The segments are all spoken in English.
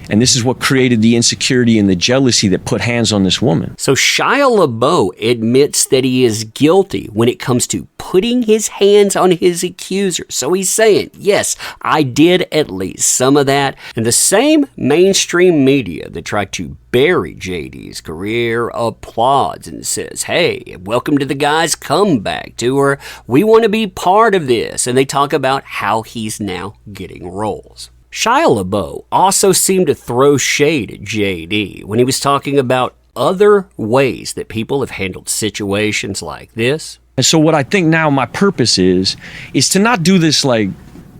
And this is what created the insecurity and the jealousy that put hands on this woman. So Shia LaBeouf admits that he is guilty when it comes to putting his hands on his accuser. So he's saying, yes, I did at least some of that. And the same mainstream media that tried to bury JD's career applauds and says, hey, welcome to the guy's comeback tour. We want to be part of this. And they talk about how he's now getting roles. Shia LaBeouf also seemed to throw shade at JD when he was talking about other ways that people have handled situations like this. And so what I think now my purpose is to not do this like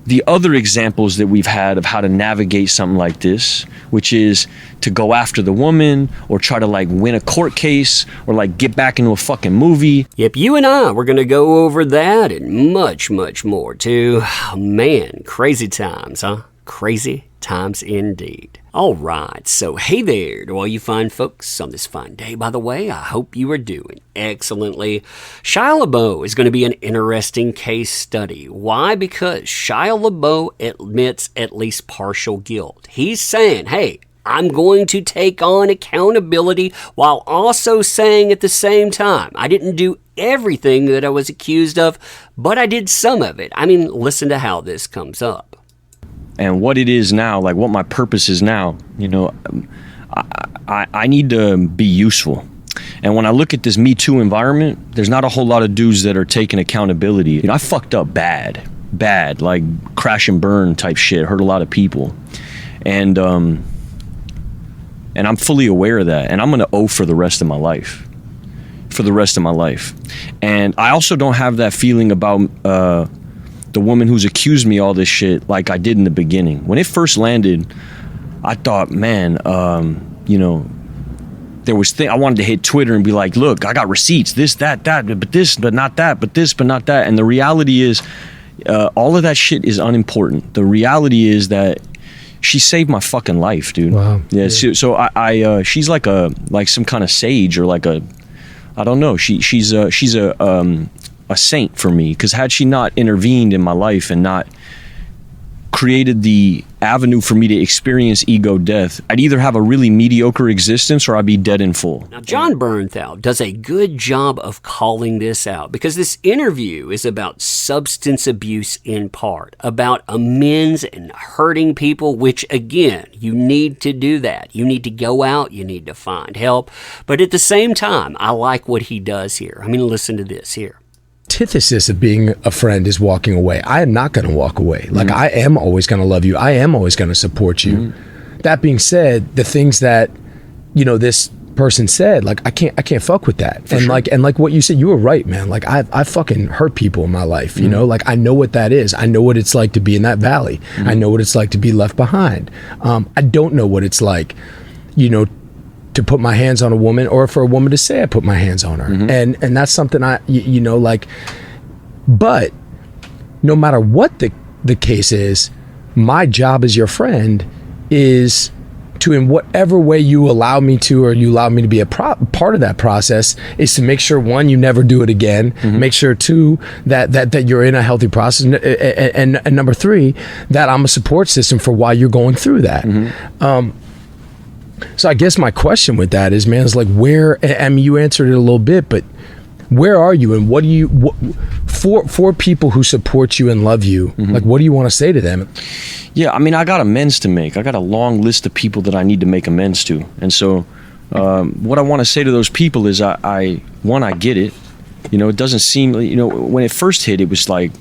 the other examples that we've had of how to navigate something like this, which is to go after the woman or try to like win a court case or like get back into a fucking movie. Yep, you and I, we're going to go over that and much, much more too. Oh, man, crazy times, huh? Crazy times indeed. All right, so hey there to all you fine folks on this fine day, by the way. I hope you are doing excellently. Shia LaBeouf is going to be an interesting case study. Why? Because Shia LaBeouf admits at least partial guilt. He's saying, hey, I'm going to take on accountability, while also saying at the same time, I didn't do everything that I was accused of, but I did some of it. I mean, listen to how this comes up. And what it is now, like what my purpose is now, you know, I need to be useful. And when I look at this Me Too environment, there's not a whole lot of dudes that are taking accountability. You know, I fucked up bad, like crash and burn type shit, hurt a lot of people. And I'm fully aware of that. And I'm going to owe for the rest of my life. And I also don't have that feeling about the woman who's accused me all this shit like I did in the beginning. When it first landed, I thought, man, you know, there was I wanted to hit Twitter and be like, look, I got receipts, this, that, but this, but not that, but this, but not that. And the reality is, all of that shit is unimportant. The reality is that she saved my fucking life, dude. Wow. Yeah. So I she's like some kind of sage or like I don't know. She's a saint for me, because had she not intervened in my life and not created the avenue for me to experience ego death, I'd either have a really mediocre existence or I'd be dead in full. Now, John Bernthal does a good job of calling this out, because this interview is about substance abuse in part, about amends and hurting people, which again, you need to do that. You need to go out, you need to find help. But at the same time, I like what he does here. I mean, listen to this here. Antithesis of being a friend is walking away. I am not going to walk away. Like, I am always going to love you. I am always going to support you. That being said, the things that, you know, this person said, like, I can't fuck with that. And sure. like what you said, you were right, man. Like, I fucking hurt people in my life, you know? Like, I know what that is. I know what it's like to be in that valley. I know what it's like to be left behind. I don't know what it's like, you know, to put my hands on a woman, or for a woman to say I put my hands on her. And that's something you know, like, but no matter what the case is, my job as your friend is to, in whatever way you allow me to, or you allow me to be a part of that process, is to make sure, one, you never do it again, make sure, two, that you're in a healthy process, and number three, that I'm a support system for while you're going through that. So I guess my question with that is, man, is like, where, I mean, you answered it a little bit, but where are you, and what do you, for people who support you and love you, like, what do you want to say to them? Yeah, I mean, I got amends to make. I got a long list of people that I need to make amends to. And so what I want to say to those people is, I get it. You know, it doesn't seem, you know, when it first hit, it was like,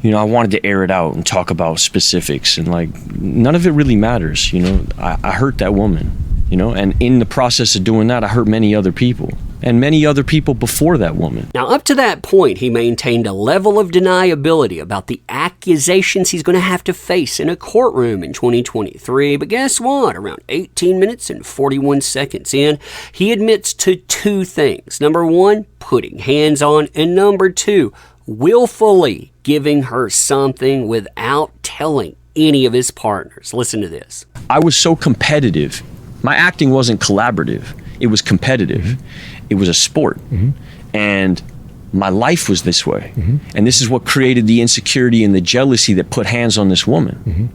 you know, I wanted to air it out and talk about specifics, and like, none of it really matters. You know, I hurt that woman, you know, and in the process of doing that, I hurt many other people, and many other people before that woman. Now, up to that point, he maintained a level of deniability about the accusations he's going to have to face in a courtroom in 2023. But guess what? Around 18 minutes and 41 seconds in, he admits to two things. Number one, putting hands on, and number two, willfully giving her something without telling any of his partners. Listen to this. I was so competitive. My acting wasn't collaborative. It was competitive. It was a sport. And my life was this way. And this is what created the insecurity and the jealousy that put hands on this woman.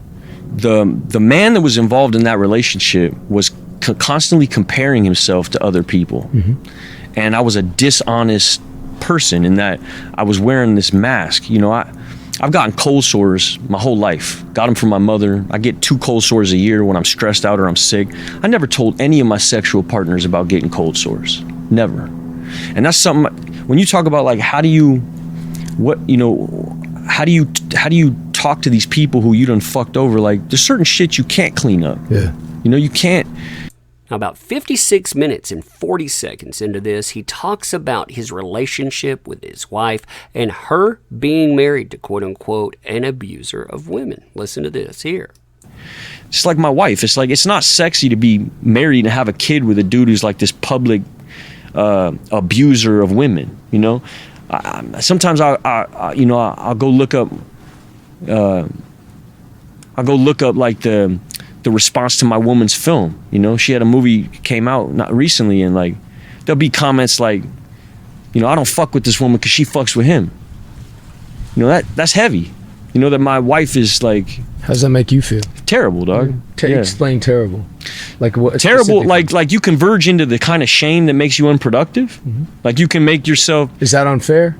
the man that was involved in that relationship was constantly comparing himself to other people. And I was a dishonest person in that I was wearing this mask. You know, I've gotten cold sores my whole life. Got them from my mother. I get 2 cold sores a year when I'm stressed out or I'm sick. I never told any of my sexual partners about getting cold sores. Never. And that's something, when you talk about like, how do you talk to these people who you done fucked over? Like, there's certain shit you can't clean up. Yeah. You know, you can't. Now, about 56 minutes and 40 seconds into this, he talks about his relationship with his wife and her being married to, quote-unquote, an abuser of women. Listen to this here. It's like my wife. It's like, it's not sexy to be married and have a kid with a dude who's like this public abuser of women, you know? Sometimes I'll go look up like the response to my woman's film. You know, she had a movie came out not recently, and like there'll be comments like, you know, I don't fuck with this woman because she fucks with him. You know, that's heavy. You know, that my wife is like. How does that make you feel? Terrible, dog. Explain terrible. Like what? Terrible, like you converge into the kind of shame that makes you unproductive. Like you can make yourself. Is that unfair?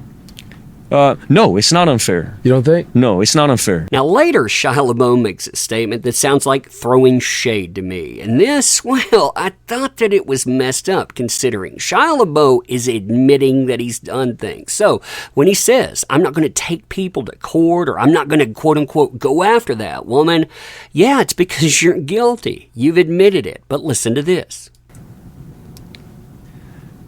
No, it's not unfair. You don't think? No, it's not unfair. Now later, Shia LaBeouf makes a statement that sounds like throwing shade to me. And this, well, I thought that it was messed up considering Shia LaBeouf is admitting that he's done things. So when he says, I'm not going to take people to court or I'm not going to quote unquote go after that woman, yeah, it's because you're guilty. You've admitted it. But listen to this.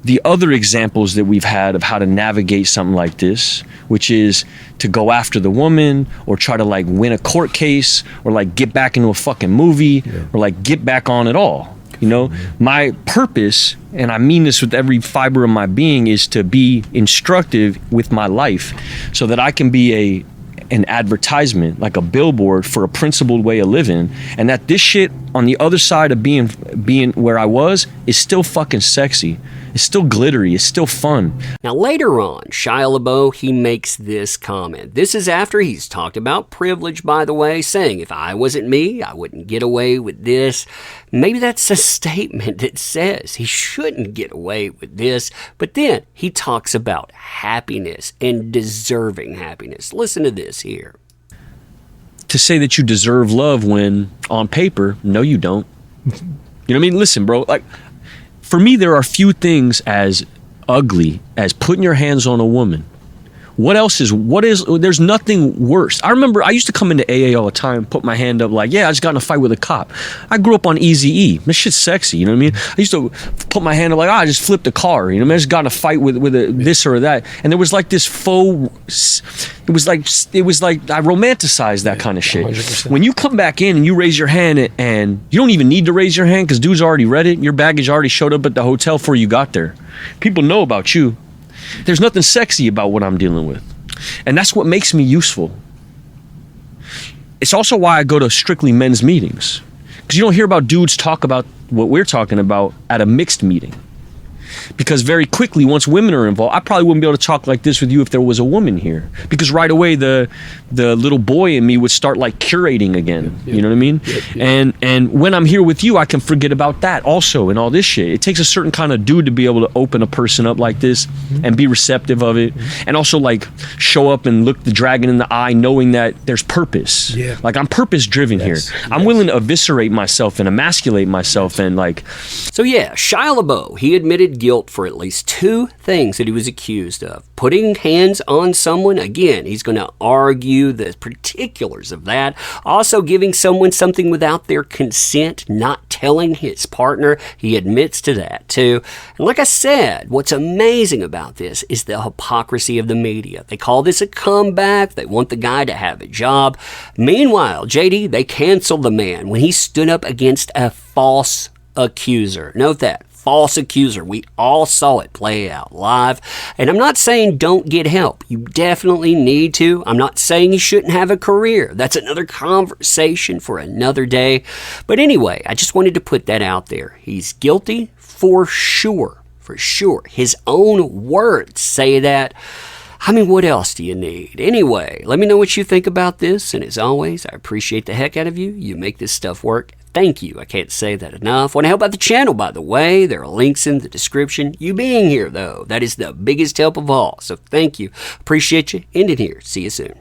The other examples that we've had of how to navigate something like this, which is to go after the woman or try to like win a court case or like get back into a fucking movie or like get back on it all. You know, my purpose, and I mean this with every fiber of my being, is to be instructive with my life so that I can be an advertisement, like a billboard for a principled way of living, and that this shit on the other side of being where I was is still fucking sexy. It's still glittery. It's still fun. Now later on, Shia LaBeouf, he makes this comment. This is after he's talked about privilege, by the way, saying if I wasn't me, I wouldn't get away with this. Maybe that's a statement that says he shouldn't get away with this, but then he talks about happiness and deserving happiness. Listen to this here. To say that you deserve love when on paper, no, you don't. You know what I mean? Listen, bro, like, for me, there are few things as ugly as putting your hands on a woman. There's nothing worse. I remember I used to come into AA all the time, put my hand up like, yeah, I just got in a fight with a cop. I grew up on Eazy-E. This shit's sexy, you know what I mean? I used to put my hand up like, I just flipped a car, you know what I mean? I just got in a fight with this or that. And there was like this it was like I romanticized that kind of shit. 100%. When you come back in and you raise your hand and you don't even need to raise your hand because dude's already read it, your baggage already showed up at the hotel before you got there. People know about you. There's nothing sexy about what I'm dealing with. And that's what makes me useful. It's also why I go to strictly men's meetings. Because you don't hear about dudes talk about what we're talking about at a mixed meeting. Because very quickly, once women are involved, I probably wouldn't be able to talk like this with you if there was a woman here. Because right away, the little boy in me would start like curating again. You know what I mean? And when I'm here with you, I can forget about that also and all this shit. It takes a certain kind of dude to be able to open a person up like this and be receptive of it. And also like show up and look the dragon in the eye knowing that there's purpose. Like I'm purpose driven here. I'm willing to eviscerate myself and emasculate myself and like. So yeah, Shia LaBeouf, he admitted guilt for at least 2 things that he was accused of. Putting hands on someone, again, he's going to argue the particulars of that. Also giving someone something without their consent, not telling his partner. He admits to that too. And like I said, what's amazing about this is the hypocrisy of the media. They call this a comeback. They want the guy to have a job. Meanwhile, JD, they canceled the man when he stood up against a false accuser. Note that. False accuser. We all saw it play out live. And I'm not saying don't get help. You definitely need to. I'm not saying you shouldn't have a career. That's another conversation for another day. But anyway, I just wanted to put that out there. He's guilty for sure. For sure. His own words say that. I mean, what else do you need? Anyway, let me know what you think about this, and as always, I appreciate the heck out of you. You make this stuff work. Thank you. I can't say that enough. Want to help out the channel, by the way. There are links in the description. You being here, though, that is the biggest help of all. So thank you. Appreciate you. End it here. See you soon.